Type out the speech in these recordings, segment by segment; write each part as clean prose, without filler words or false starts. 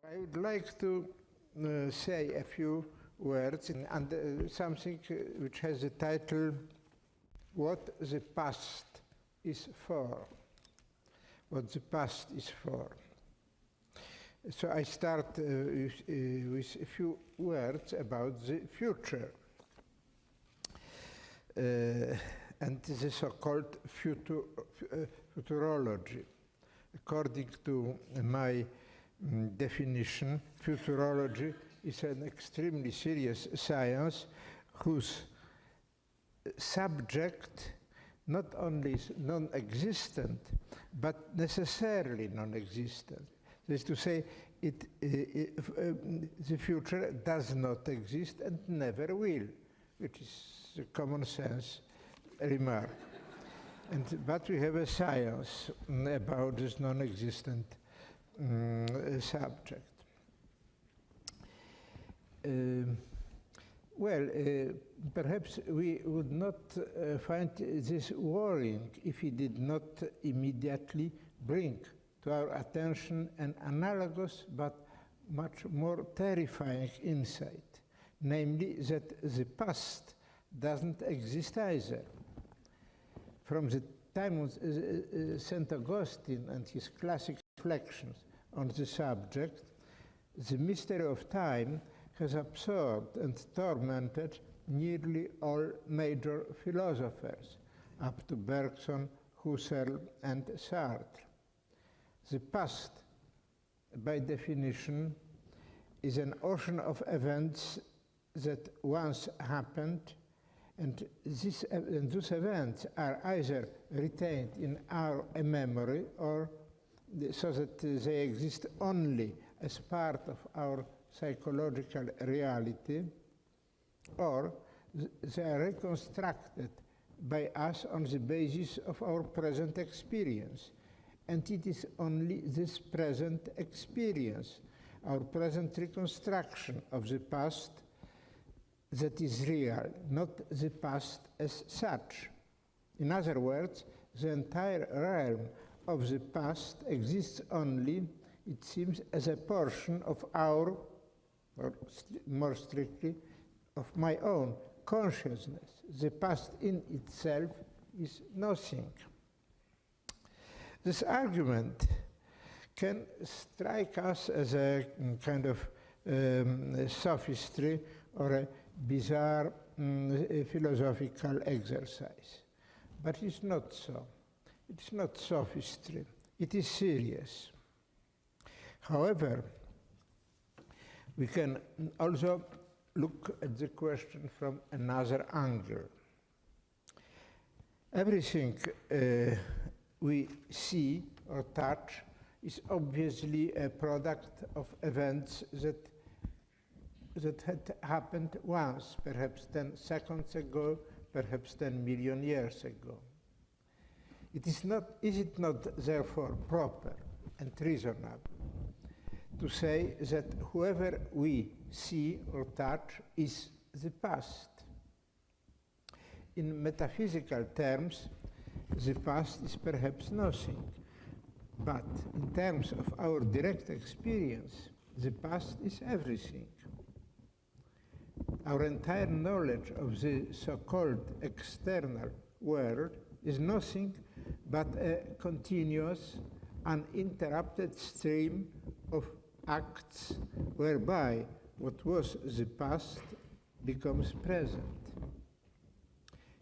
I would like to say a few words and something which has the title, What the Past is For. What the past is for. So I start with a few words about the future and the so-called futurology. According to my definition, futurology is an extremely serious science whose subject not only is non-existent, but necessarily non-existent. That is to say, the future does not exist and never will, which is a common sense remark. But we have a science about this non-existent subject. Perhaps we would not find this worrying if we did not immediately bring to our attention an analogous but much more terrifying insight, namely that the past doesn't exist either. From the time of St. Augustine and his classic reflections on the subject, the mystery of time has absorbed and tormented nearly all major philosophers, up to Bergson, Husserl, and Sartre. The past, by definition, is an ocean of events that once happened, and those events are either retained in our memory or so that they exist only as part of our psychological reality, or they are reconstructed by us on the basis of our present experience. And it is only this present experience, our present reconstruction of the past, that is real, not the past as such. In other words, the entire realm of the past exists only, it seems, as a portion of our, or more strictly, of my own consciousness. The past in itself is nothing. This argument can strike us as a kind of sophistry or a bizarre philosophical exercise. But it's not so. It's not sophistry. It is serious. However, we can also look at the question from another angle. Everything we see or touch is obviously a product of events that had happened once, perhaps 10 seconds ago, perhaps 10 million years ago. Is it not therefore proper and reasonable to say that whoever we see or touch is the past? In metaphysical terms, the past is perhaps nothing, but in terms of our direct experience, the past is everything. Our entire knowledge of the so-called external world is nothing but a continuous, uninterrupted stream of acts whereby what was the past becomes present.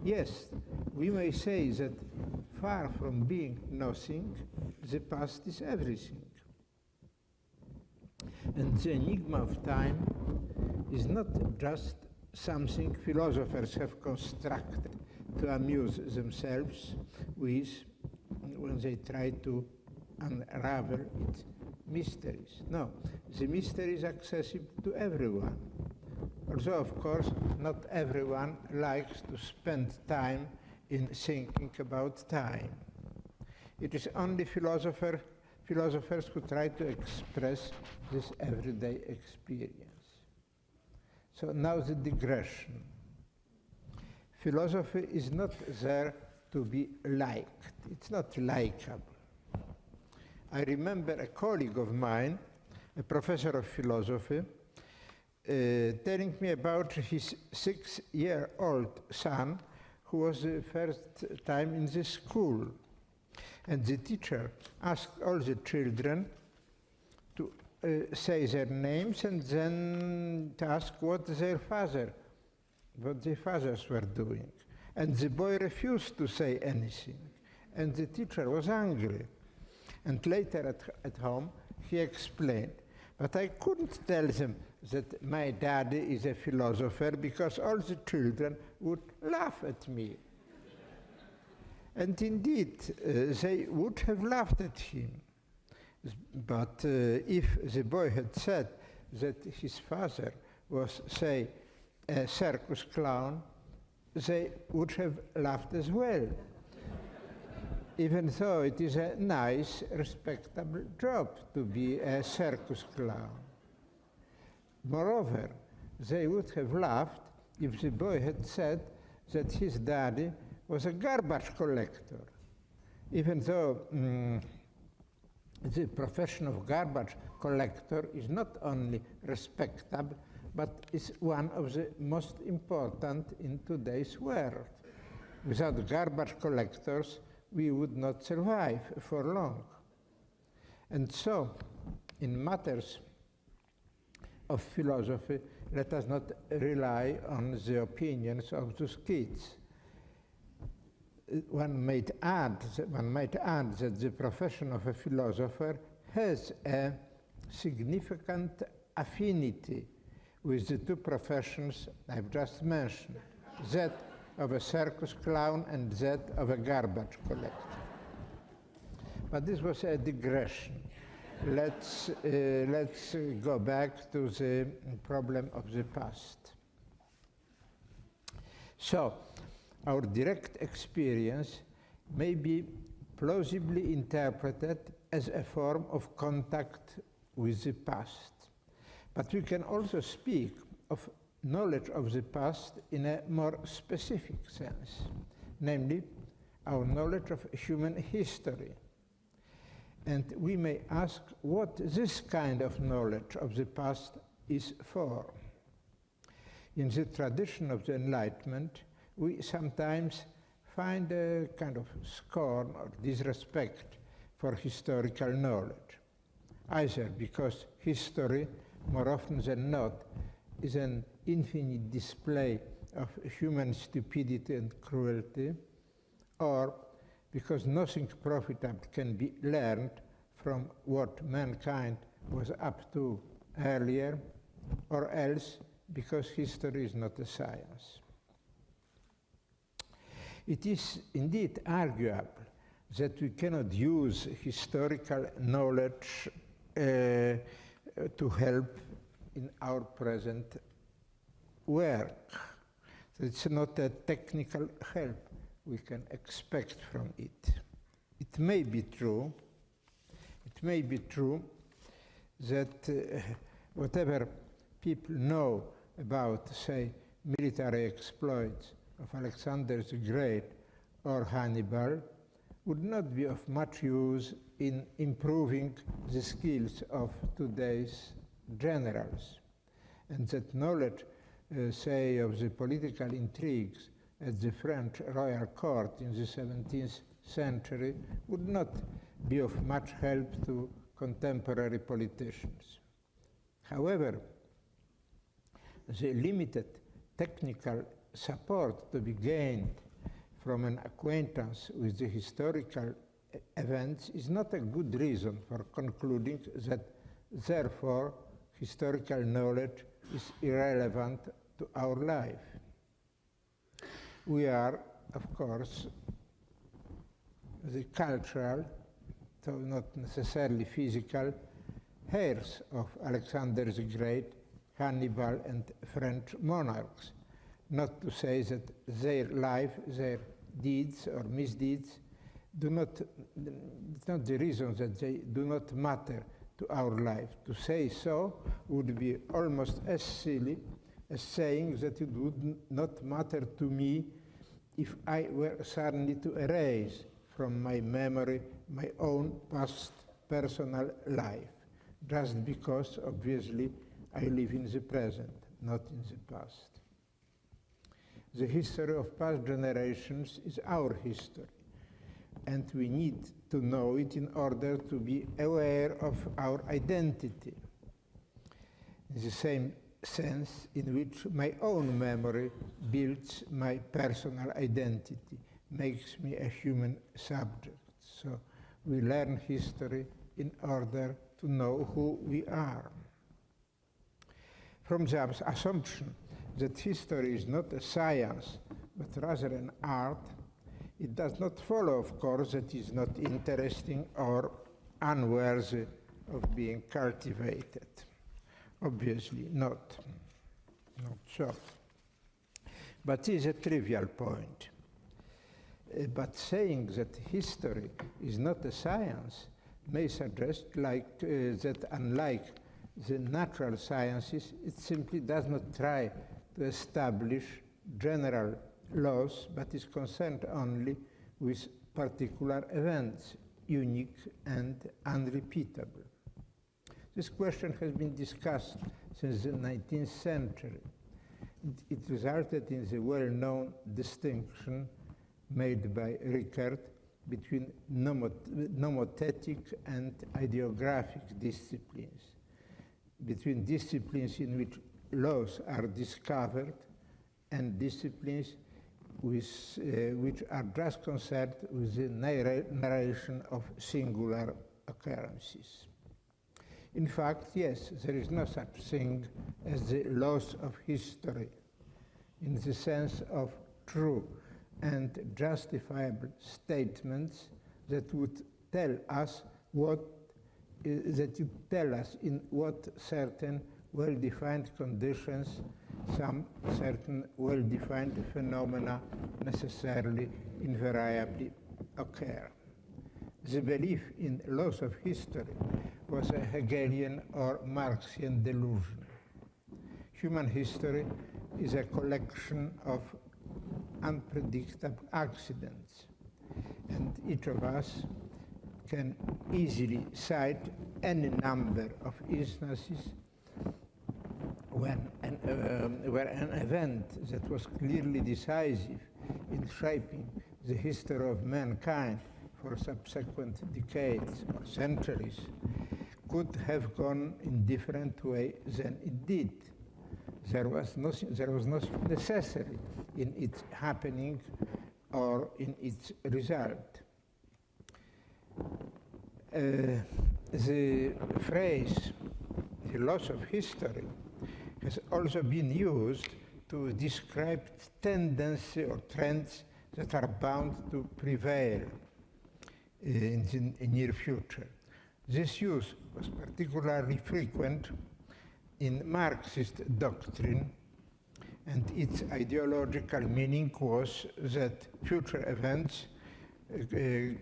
Yes, we may say that far from being nothing, the past is everything. And the enigma of time is not just something philosophers have constructed to amuse themselves with when they try to unravel its mysteries. No, the mystery is accessible to everyone. Although, of course, not everyone likes to spend time in thinking about time. It is only philosophers who try to express this everyday experience. So now the digression. Philosophy is not there to be liked. It's not likable. I remember a colleague of mine a professor of philosophy, telling me about his 6-year-old son who was the first time in the school. And the teacher asked all the children to say their names and then to ask what their fathers were doing. And the boy refused to say anything. And the teacher was angry. And later at home, he explained, but I couldn't tell them that my daddy is a philosopher because all the children would laugh at me. And indeed, they would have laughed at him. But if the boy had said that his father was, say, a circus clown, they would have laughed as well, even though it is a nice, respectable job to be a circus clown. Moreover, they would have laughed if the boy had said that his daddy was a garbage collector, even though the profession of garbage collector is not only respectable, but is one of the most important in today's world. Without garbage collectors, we would not survive for long. And so, in matters of philosophy, let us not rely on the opinions of those kids. One might add that the profession of a philosopher has a significant affinity with the two professions I've just mentioned, that of a circus clown and that of a garbage collector. But this was a digression. Let's go back to the problem of the past. So, our direct experience may be plausibly interpreted as a form of contact with the past. But we can also speak of knowledge of the past in a more specific sense, namely our knowledge of human history. And we may ask what this kind of knowledge of the past is for. In the tradition of the Enlightenment, we sometimes find a kind of scorn or disrespect for historical knowledge, either because history, more often than not, is an infinite display of human stupidity and cruelty, or because nothing profitable can be learned from what mankind was up to earlier, or else because history is not a science. It is indeed arguable that we cannot use historical knowledge to help in our present work. It's not a technical help we can expect from it. It may be true that whatever people know about, say, military exploits of Alexander the Great or Hannibal would not be of much use in improving the skills of today's generals, and that knowledge, say, of the political intrigues at the French royal court in the 17th century would not be of much help to contemporary politicians. However, the limited technical support to be gained from an acquaintance with the historical events is not a good reason for concluding that, therefore, historical knowledge is irrelevant to our life. We are, of course, the cultural, though not necessarily physical, heirs of Alexander the Great, Hannibal, and French monarchs. Not to say that their life, their deeds or misdeeds, it's not the reason that they do not matter to our life. To say so would be almost as silly as saying that it would not matter to me if I were suddenly to erase from my memory my own past personal life. just because, obviously, I live in the present, not in the past. The history of past generations is our history, and we need to know it in order to be aware of our identity. In the same sense in which my own memory builds my personal identity, makes me a human subject. So we learn history in order to know who we are. From the assumption that history is not a science, but rather an art, it does not follow, of course, that it is not interesting or unworthy of being cultivated. Obviously not. Not so. But it is a trivial point. But saying that history is not a science may suggest that unlike the natural sciences, it simply does not try to establish general laws, but is concerned only with particular events, unique and unrepeatable. This question has been discussed since the 19th century. It resulted in the well-known distinction made by Rickert between nomothetic and ideographic disciplines, between disciplines in which laws are discovered and disciplines which are just concerned with the narration of singular occurrences. In fact, yes, there is no such thing as the laws of history in the sense of true and justifiable statements that would tell us in what certain well-defined conditions some certain well-defined phenomena necessarily, invariably occur. The belief in laws of history was a Hegelian or Marxian delusion. Human history is a collection of unpredictable accidents, and each of us can easily cite any number of instances where an event that was clearly decisive in shaping the history of mankind for subsequent decades or centuries could have gone in different way than it did. There was no necessary in its happening or in its result. The phrase, the loss of history, has also been used to describe tendencies or trends that are bound to prevail in the near future. This use was particularly frequent in Marxist doctrine, and its ideological meaning was that future events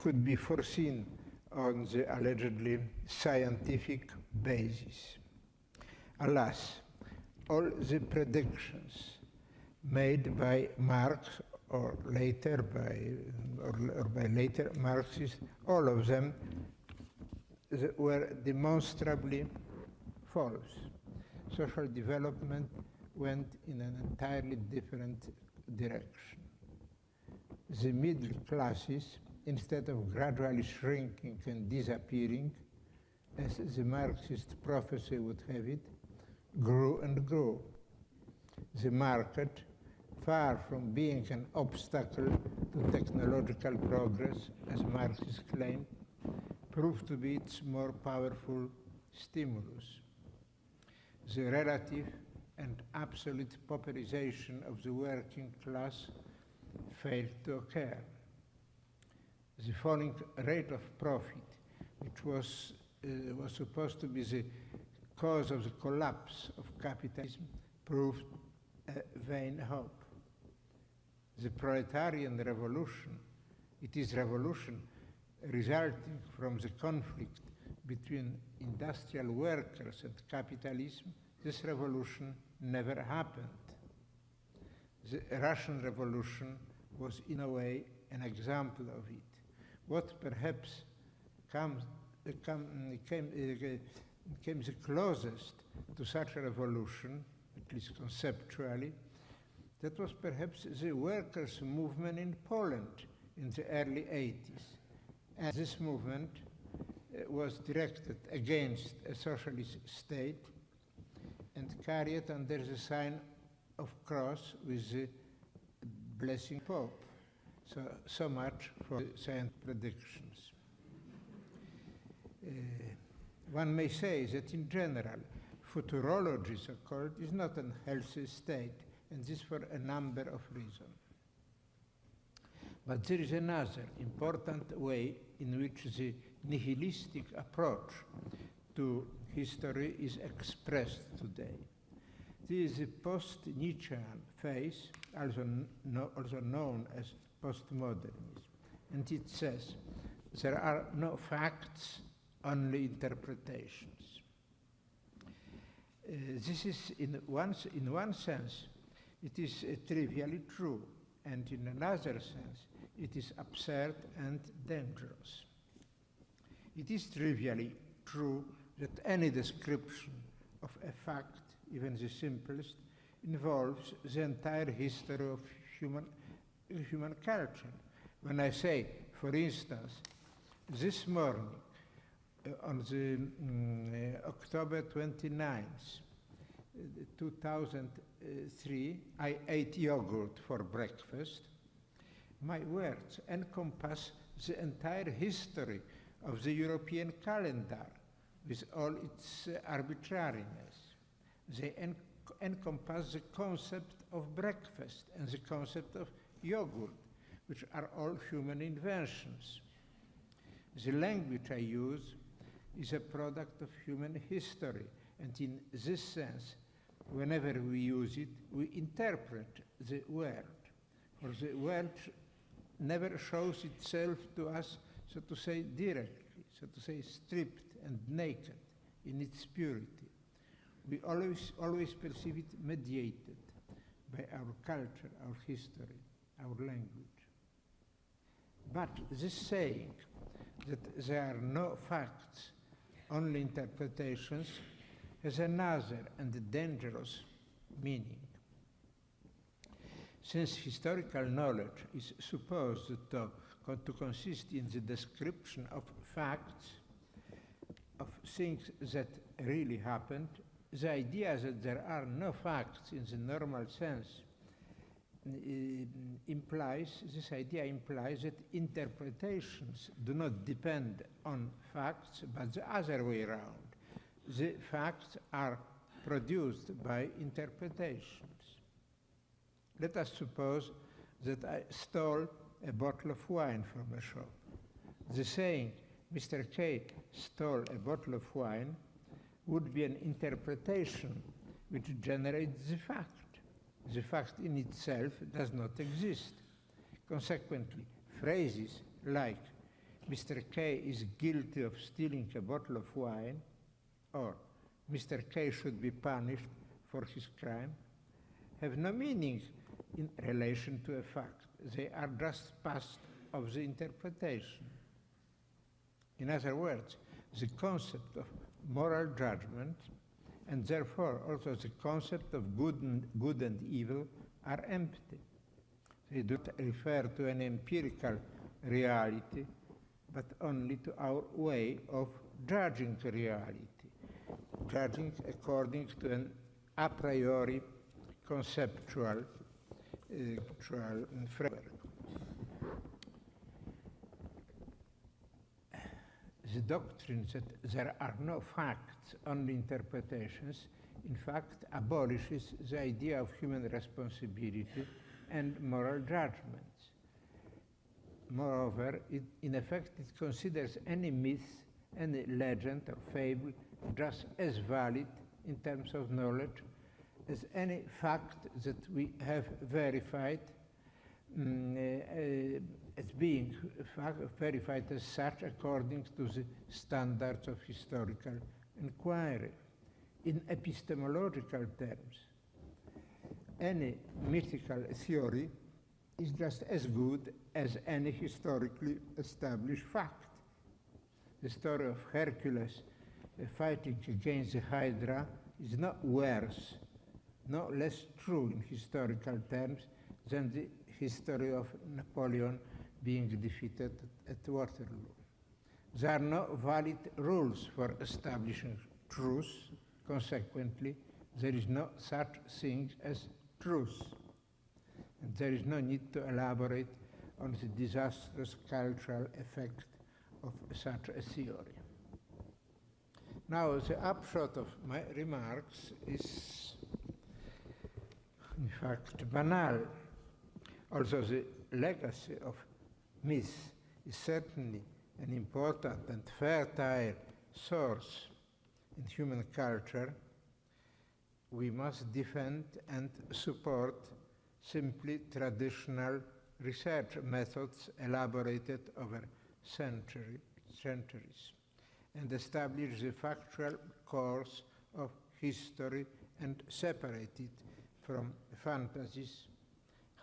could be foreseen on the allegedly scientific basis. Alas, all the predictions made by Marx or later by later Marxists, all of them were demonstrably false. Social development went in an entirely different direction. The middle classes, instead of gradually shrinking and disappearing, as the Marxist prophecy would have it, grew and grew. The market, far from being an obstacle to technological progress, as Marxists claimed, proved to be its more powerful stimulus. The relative and absolute pauperization of the working class failed to occur. The falling rate of profit, which was supposed to be the cause of the collapse of capitalism, proved a vain hope. The proletarian revolution, it is revolution resulting from the conflict between industrial workers and capitalism, this revolution never happened. The Russian Revolution was in a way an example of it. What perhaps came the closest to such a revolution, at least conceptually, that was perhaps the workers' movement in Poland in the early 80s. And this movement was directed against a socialist state and carried under the sign of cross with the blessing Pope. So much for scientific predictions. One may say that in general, futurology, so-called, is not a healthy state, and this for a number of reasons. But there is another important way in which the nihilistic approach to history is expressed today. This is the post-Nietzschean phase, also known as postmodernism. And it says, there are no facts, only interpretations. This is, in one sense, it is trivially true, and in another sense, it is absurd and dangerous. It is trivially true that any description of a fact, even the simplest, involves the entire history of human culture. When I say, for instance, this morning, on the October 29th, 2003, I ate yogurt for breakfast. My words encompass the entire history of the European calendar with all its arbitrariness. They encompass the concept of breakfast and the concept of yogurt, which are all human inventions. The language I use is a product of human history, and in this sense, whenever we use it, we interpret the world. For the world never shows itself to us, so to say, directly, so to say, stripped and naked in its purity. We always perceive it mediated by our culture, our history, our language. But this saying that there are no facts, only interpretations, has another and dangerous meaning. Since historical knowledge is supposed to consist in the description of facts, of things that really happened, the idea that there are no facts in the normal sense implies that interpretations do not depend on facts, but the other way around. The facts are produced by interpretations. Let us suppose that I stole a bottle of wine from a shop. The saying, Mr. K stole a bottle of wine, would be an interpretation which generates the fact. The fact in itself does not exist. Consequently, phrases like, Mr. K is guilty of stealing a bottle of wine, or Mr. K should be punished for his crime, have no meaning in relation to a fact. They are just part of the interpretation. In other words, the concept of moral judgment, and therefore also the concept of good and evil, are empty. They do not refer to an empirical reality, but only to our way of judging reality, judging according to an a priori conceptual framework. The doctrine that there are no facts, only interpretations, in fact abolishes the idea of human responsibility and moral judgments. Moreover, in effect, it considers any myth, any legend or fable just as valid in terms of knowledge as any fact that we have verified as being verified as such according to the standards of historical inquiry. In epistemological terms, any mythical theory is just as good as any historically established fact. The story of Hercules fighting against the Hydra is not worse, no less true in historical terms than the history of Napoleon being defeated at Waterloo. There are no valid rules for establishing truth. Consequently, there is no such thing as truth. And there is no need to elaborate on the disastrous cultural effect of such a theory. Now, the upshot of my remarks is, in fact, banal. Also, the legacy of myth is certainly an important and fertile source in human culture. We must defend and support simply traditional research methods elaborated over centuries, and establish the factual course of history and separate it from fantasies,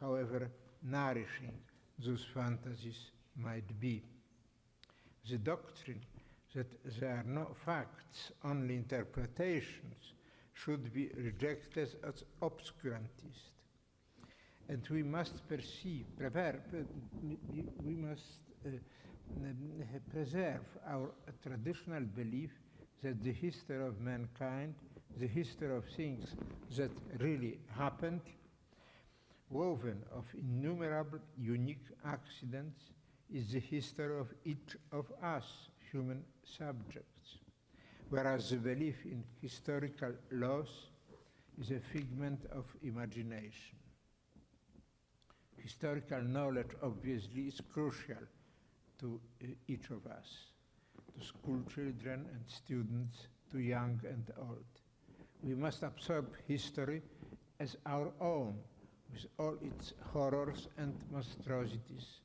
however nourishing those fantasies might be. The doctrine that there are no facts, only interpretations, should be rejected as obscurantist. And we must preserve our traditional belief that the history of mankind, the history of things that really happened, woven of innumerable unique accidents, is the history of each of us, human subjects, whereas the belief in historical laws is a figment of imagination. Historical knowledge, obviously, is crucial to each of us, to school children and students, to young and old. We must absorb history as our own, with all its horrors and monstrosities,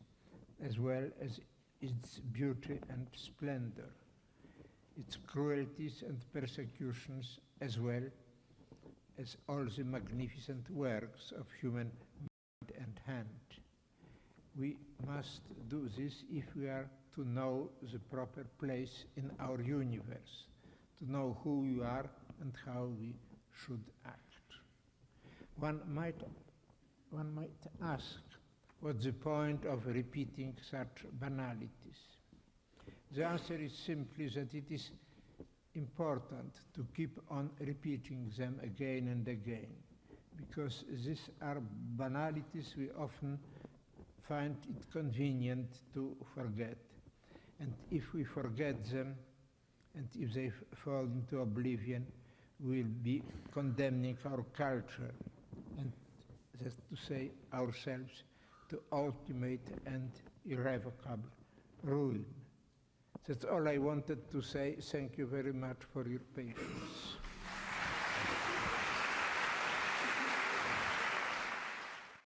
as well as its beauty and splendor, its cruelties and persecutions, as well as all the magnificent works of human mind and hand. We must do this if we are to know the proper place in our universe, to know who we are and how we should act. One might ask, what's the point of repeating such banalities? The answer is simply that it is important to keep on repeating them again and again, because these are banalities we often find it convenient to forget. And if we forget them, and if they fall into oblivion, we'll be condemning our culture, and that's to say ourselves, to ultimate and irrevocable ruin. That's all I wanted to say. Thank you very much for your patience.